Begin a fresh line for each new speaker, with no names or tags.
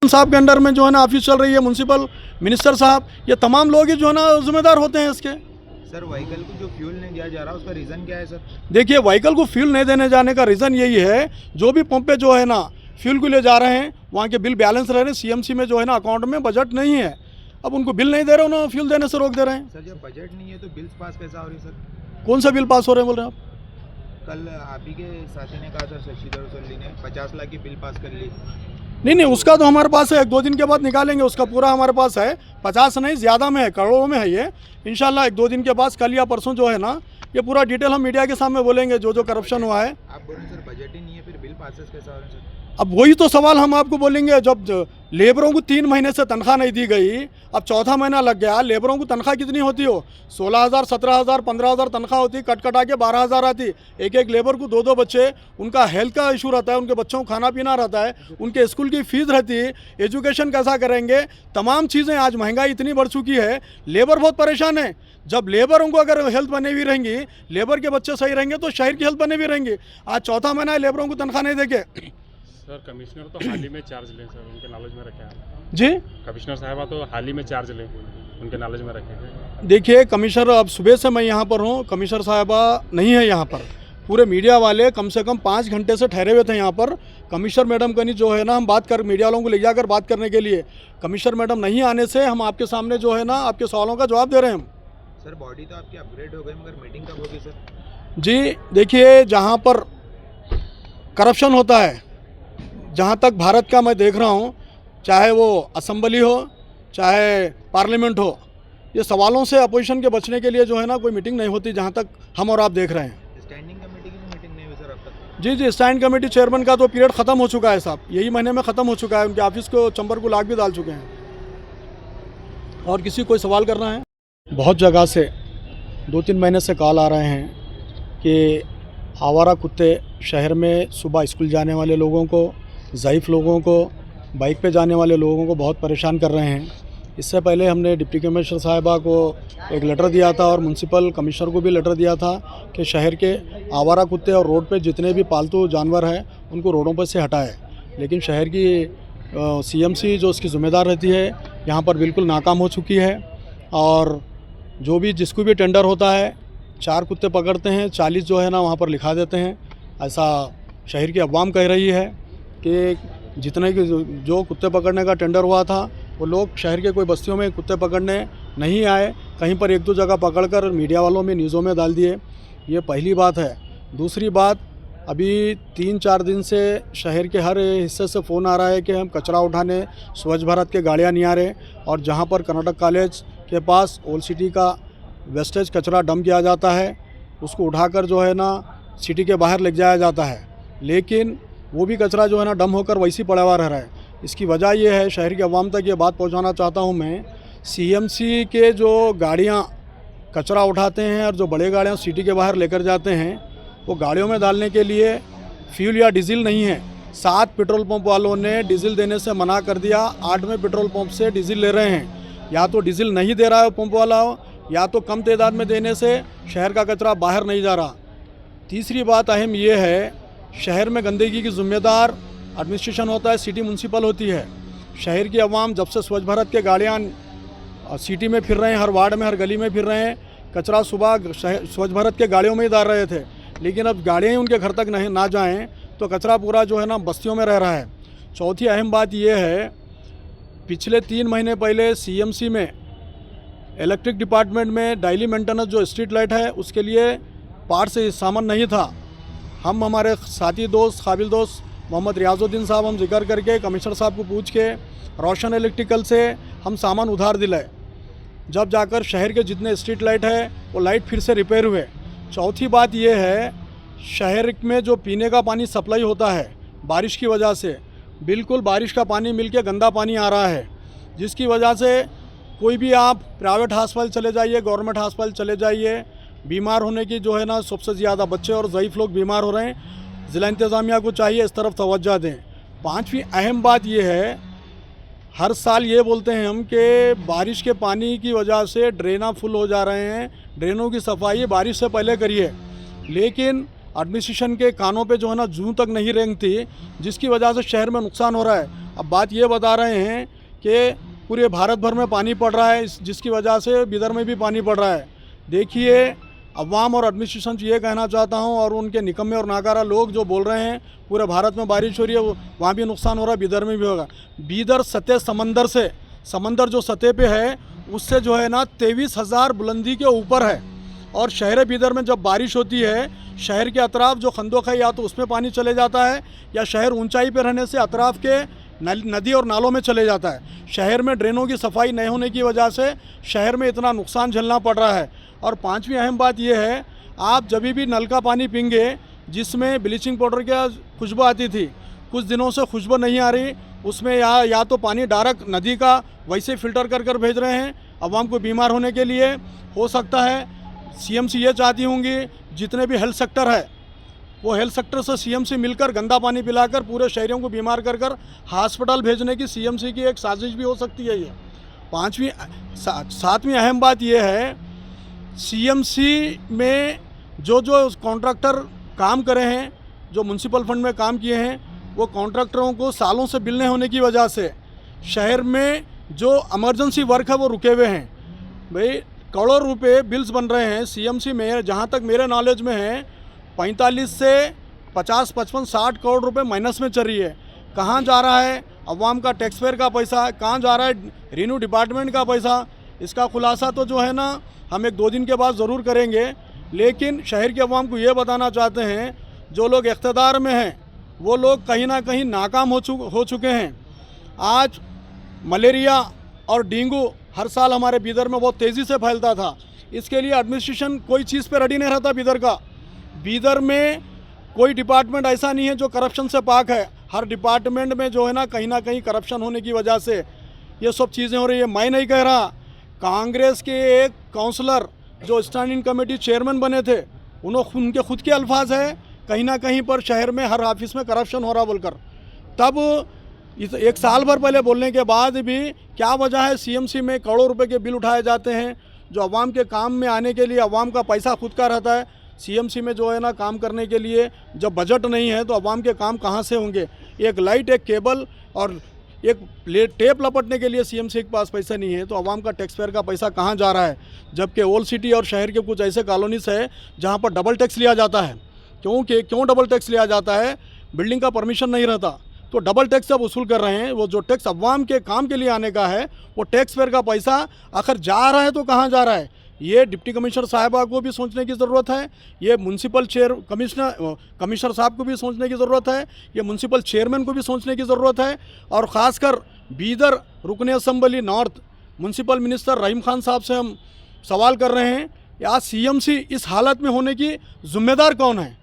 साहब के अंडर में जो है ना ऑफिस चल रही है, म्यूनसिपल मिनिस्टर साहब, ये तमाम लोग ही जो है ना जिम्मेदार होते हैं इसके।
सर व्हीकल को जो फ्यूल नहीं दिया जा रहा उसका रीज़न क्या है सर?
देखिए, व्हीकल को फ्यूल नहीं देने जाने का रीज़न यही है, जो भी पंप पे जो है ना फ्यूल को ले जा रहे हैं वहाँ के बिल बैलेंस रह रहे हैं, सीएमसी में जो है ना अकाउंट में बजट नहीं है, अब उनको बिल नहीं दे रहे, उन्हें फ्यूल देने से रोक दे रहे हैं।
सर जब बजट नहीं है तो बिल्स पास कैसा हो रही है सर?
कौन सा बिल पास हो रहे हैं बोल रहे हैं आप?
कल आप ही के साथी ने कहा सर, शशिधर सोली ने 50 लाख की बिल पास कर ली।
नहीं, उसका तो हमारे पास है, 1-2 दिन के बाद निकालेंगे, उसका पूरा हमारे पास है। 50 नहीं, ज़्यादा में है, करोड़ों में है ये। इंशाल्लाह 1-2 दिन के बाद, कल या परसों जो है ना, ये पूरा डिटेल हम मीडिया के सामने बोलेंगे, जो जो करप्शन हुआ है।
आप बोल रहे हैं सर बजट ही नहीं है, फिर बिल पासेस कैसा हो रहे हैं सर?
अब वही तो सवाल हम आपको बोलेंगे, जब लेबरों को 3 महीने से तनख्वाह नहीं दी गई, अब चौथा महीना लग गया, लेबरों को तनख्वाह कितनी होती हो? 16,000, 17,000, 15,000 तनख्वाह होती, कट कटा के 12,000 आती। एक लेबर को 2 बच्चे, उनका हेल्थ का इशू रहता है, उनके बच्चों को खाना पीना रहता है, उनके स्कूल की फीस रहती है, एजुकेशन कैसा करेंगे, तमाम चीज़ें। आज महंगाई इतनी बढ़ चुकी है, लेबर बहुत परेशान है। जब लेबरों को अगर हेल्थ बनी हुई रहेंगी, लेबर के बच्चे सही रहेंगे तो शहर की हेल्थ बनी हुई रहेंगी। आज चौथा महीना है, लेबरों को तनख्वाह नहीं देंगे।
सर कमिश्नर तो हाल ही में चार्ज लें सर, उनके नॉलेज में रखे हैं
जी।
कमिश्नर साहबा तो हाल ही में चार्ज लें, उनके नॉलेज में रखे।
देखिए, कमिश्नर, अब सुबह से मैं यहाँ पर हूँ, कमिश्नर साहबा नहीं है यहाँ पर। पूरे मीडिया वाले कम से कम 5 घंटे से ठहरे हुए थे यहाँ पर। कमिश्नर मैडम कनी जो है ना, हम बात कर, मीडिया वालों को ले जाकर बात करने के लिए, कमिश्नर मैडम नहीं आने से हम आपके सामने जो है ना आपके सवालों का जवाब दे रहे हैं हम।
सर बॉडी तो आपकी अपग्रेड हो गई, मगर मीटिंग कब होगी सर?
जी देखिए, जहाँ पर करप्शन होता है, जहाँ तक भारत का मैं देख रहा हूँ, चाहे वो असेंबली हो चाहे पार्लियामेंट हो, ये सवालों से अपोजिशन के बचने के लिए जो है ना कोई मीटिंग नहीं होती, जहाँ तक हम और आप देख रहे हैं।
स्टैंडिंग कमेटी की भी मीटिंग नहीं हुई सर अब तक?
जी, स्टैंड कमेटी चेयरमैन का तो पीरियड ख़त्म हो चुका है साहब, यही महीने में ख़त्म हो चुका है। उनके ऑफिस को चंबर को लाग भी डाल चुके हैं। और किसी कोई सवाल करना है? बहुत जगह से 2-3 महीने से कॉल आ रहे हैं कि आवारा कुत्ते शहर में सुबह स्कूल जाने वाले लोगों को, ज़ईफ़ लोगों को, बाइक पे जाने वाले लोगों को बहुत परेशान कर रहे हैं। इससे पहले हमने डिप्टी कमिश्नर साहिबा को एक लेटर दिया था और म्यूनसिपल कमिश्नर को भी लेटर दिया था कि शहर के आवारा कुत्ते और रोड पे जितने भी पालतू जानवर हैं उनको रोडों पर से हटाए। लेकिन शहर की सीएमसी जो उसकी ज़िम्मेदार रहती है, यहाँ पर बिल्कुल नाकाम हो चुकी है। और जो भी जिसको भी टेंडर होता है, 4 कुत्ते पकड़ते हैं, 40 जो है ना वहाँ पर लिखा देते हैं। ऐसा शहर की अवाम कह रही है कि जितने की जो कुत्ते पकड़ने का टेंडर हुआ था, वो लोग शहर के कोई बस्तियों में कुत्ते पकड़ने नहीं आए, कहीं पर 1-2 जगह पकड़कर मीडिया वालों में न्यूज़ों में डाल दिए। ये पहली बात है। दूसरी बात, अभी 3-4 दिन से शहर के हर हिस्से से फ़ोन आ रहा है कि हम कचरा उठाने स्वच्छ भारत के गाड़ियाँ नहीं आ रहे, और जहाँ पर कर्नाटक कॉलेज के पास ओल्ड सिटी का वेस्टेज कचरा डंप किया जाता है, उसको उठाकर जो है ना सिटी के बाहर ले जाया जाता है, लेकिन वो भी कचरा जो है ना डंप होकर वैसी पड़ा हुआ रह रहा है। इसकी वजह ये है, शहर की आवाम तक ये बात पहुंचाना चाहता हूं मैं, सीएमसी के जो गाड़ियां कचरा उठाते हैं और जो बड़े गाड़ियां सिटी के बाहर लेकर जाते हैं, वो गाड़ियों में डालने के लिए फ्यूल या डीजल नहीं है। 7 पेट्रोल पंप वालों ने डीजल देने से मना कर दिया, 8वें पेट्रोल पंप से डीजल ले रहे हैं। या तो डीजल नहीं दे रहा है पंप वाला हो, या तो कम तादाद में देने से शहर का कचरा बाहर नहीं जा रहा। तीसरी बात अहम ये है, शहर में गंदगी की जिम्मेदार एडमिनिस्ट्रेशन होता है, सिटी म्यूनसिपल होती है। शहर की आवाम जब से स्वच्छ भारत के गाड़ियाँ सिटी में फिर रहे हैं, हर वार्ड में, हर गली में फिर रहे हैं, कचरा सुबह स्वच्छ भारत के गाड़ियों में ही डाल रहे थे, लेकिन अब गाड़ियाँ ही उनके घर तक नहीं ना जाएँ तो कचरा पूरा जो है ना बस्तियों में रह रहा है। चौथी अहम बात यह है, पिछले 3 महीने पहले सीएमसी में इलेक्ट्रिक डिपार्टमेंट में डेली मेंटेनेंस जो स्ट्रीट लाइट है उसके लिए पार्ट से सामान नहीं था। हम हमारे साथी दोस्त, काबिल दोस्त मोहम्मद रियाजुद्दीन साहब, हम जिक्र करके कमिश्नर साहब को पूछ के रोशन इलेक्ट्रिकल से हम सामान उधार दिलाए, जब जाकर शहर के जितने स्ट्रीट लाइट है वो लाइट फिर से रिपेयर हुए। चौथी बात ये है, शहर में जो पीने का पानी सप्लाई होता है बारिश की वजह से, बिल्कुल बारिश का पानी मिलके गंदा पानी आ रहा है, जिसकी वजह से कोई भी आप प्राइवेट हॉस्पिटल चले जाइए, गवर्नमेंट हॉस्पिटल चले जाइए, बीमार होने की जो है ना सबसे ज़्यादा बच्चे और ज़ईफ़ लोग बीमार हो रहे हैं। ज़िला इंतज़ामिया को चाहिए इस तरफ तवज्जो दें। 5वीं अहम बात ये है, हर साल ये बोलते हैं हम कि बारिश के पानी की वजह से ड्रेना फुल हो जा रहे हैं, ड्रेनों की सफाई बारिश से पहले करिए, लेकिन एडमिनिस्ट्रेशन के कानों पे जो है ना जूं तक नहीं रेंगती, जिसकी वजह से शहर में नुकसान हो रहा है। अब बात ये बता रहे हैं कि पूरे भारत भर में पानी पड़ रहा है, जिसकी वजह से बिदर में भी पानी पड़ रहा है। देखिए, अवाम और एडमिनिस्ट्रेशन से ये कहना चाहता हूँ, और उनके निकम्मे और नाकारा लोग जो बोल रहे हैं पूरे भारत में बारिश हो रही है, वहाँ भी नुकसान हो रहा है, बिदर में भी होगा। बिदर सतह समंदर से, समंदर जो सतह पे है उससे जो है ना 23,000 बुलंदी के ऊपर है। और शहर बिदर में जब बारिश होती है, शहर के अतराफ जो खंदोक है या तो उसमें पानी चले जाता है, या शहर ऊंचाई पर रहने से अतराफ के नदी और नालों में चले जाता है। शहर में ड्रेनों की सफाई नहीं होने की वजह से शहर में इतना नुकसान झेलना पड़ रहा है। और पांचवी अहम बात यह है, आप जब भी नल का पानी पीएंगे जिसमें ब्लीचिंग पाउडर की खुशबू आती थी, कुछ दिनों से खुशबू नहीं आ रही, उसमें या तो पानी डायरेक्ट नदी का वैसे फ़िल्टर कर भेज रहे हैं अवाम को बीमार होने के लिए। हो सकता है सीएमसी ये चाहती होंगी जितने भी हेल्थ सेक्टर है वो हेल्थ सेक्टर से सीएमसी मिलकर गंदा पानी पिलाकर पूरे शहरियों को बीमार कर हॉस्पिटल भेजने की सीएमसी की एक साजिश भी हो सकती है। ये सातवीं अहम बात ये है, सीएमसी में जो कॉन्ट्रैक्टर काम करे हैं, जो म्यूनसिपल फंड में काम किए हैं, वो कॉन्ट्रैक्टरों को सालों से बिल नहीं होने की वजह से शहर में जो इमरजेंसी वर्क है वो रुके हुए हैं। भाई करोड़ों रुपए बिल्स बन रहे हैं सीएमसी में, जहाँ तक मेरे नॉलेज में है 45 से 50, 55, 60 करोड़ रुपए माइनस में चल रही है। कहाँ जा रहा है अवाम का टैक्स पेयर का पैसा, कहाँ जा रहा है रेन्यू डिपार्टमेंट का पैसा? इसका खुलासा तो जो है ना हम 1-2 दिन के बाद ज़रूर करेंगे। लेकिन शहर के अवाम को ये बताना चाहते हैं, जो लोग इख्तियार में हैं वो लोग कहीं ना कहीं नाकाम हो चुके हैं। आज मलेरिया और डेंगू हर साल हमारे बिदर में बहुत तेज़ी से फैलता था। इसके लिए एडमिनिस्ट्रेशन कोई चीज़ पे रेडी नहीं रहता बिदर का। बिदर में कोई डिपार्टमेंट ऐसा नहीं है जो करप्शन से पाक है। हर डिपार्टमेंट में जो है ना कहीं करप्शन होने की वजह से ये सब चीज़ें हो रही है। मैं नहीं कह रहा, कांग्रेस के एक काउंसलर जो स्टैंडिंग कमेटी चेयरमैन बने थे, उनके खुद के अल्फाज है कहीं ना कहीं पर शहर में हर ऑफिस में करप्शन हो रहा बोलकर। तब इस 1 साल भर पहले बोलने के बाद भी क्या वजह है सीएमसी में करोड़ों रुपए के बिल उठाए जाते हैं, जो अवाम के काम में आने के लिए अवाम का पैसा खुद का रहता है। सीएमसी में जो है ना काम करने के लिए जब बजट नहीं है तो अवाम के काम कहाँ से होंगे? एक लाइट, एक केबल और एक टेप लपटने के लिए सीएमसी के पास पैसा नहीं है, तो अवाम का टैक्स पेयर का पैसा कहाँ जा रहा है? जबकि ओल्ड सिटी और शहर के कुछ ऐसे कॉलोनीस है जहाँ पर डबल टैक्स लिया जाता है। क्यों डबल टैक्स लिया जाता है? बिल्डिंग का परमिशन नहीं रहता, तो डबल टैक्स जब वसूल कर रहे हैं, वो जो टैक्स अवाम के काम के लिए आने का है, वो टैक्स पेयर का पैसा आखिर जा रहा है तो कहाँ जा रहा है? ये डिप्टी कमिश्नर साहिबा को भी सोचने की ज़रूरत है, ये म्यूनसिपल कमिश्नर साहब को भी सोचने की ज़रूरत है, ये म्यूनसिपल चेयरमैन को भी सोचने की ज़रूरत है। और ख़ासकर बीदर रुकन असम्बली नॉर्थ म्यूनसिपल मिनिस्टर रहीम खान साहब से हम सवाल कर रहे हैं, आज सीएमसी इस हालत में होने की ज़िम्मेदार कौन है?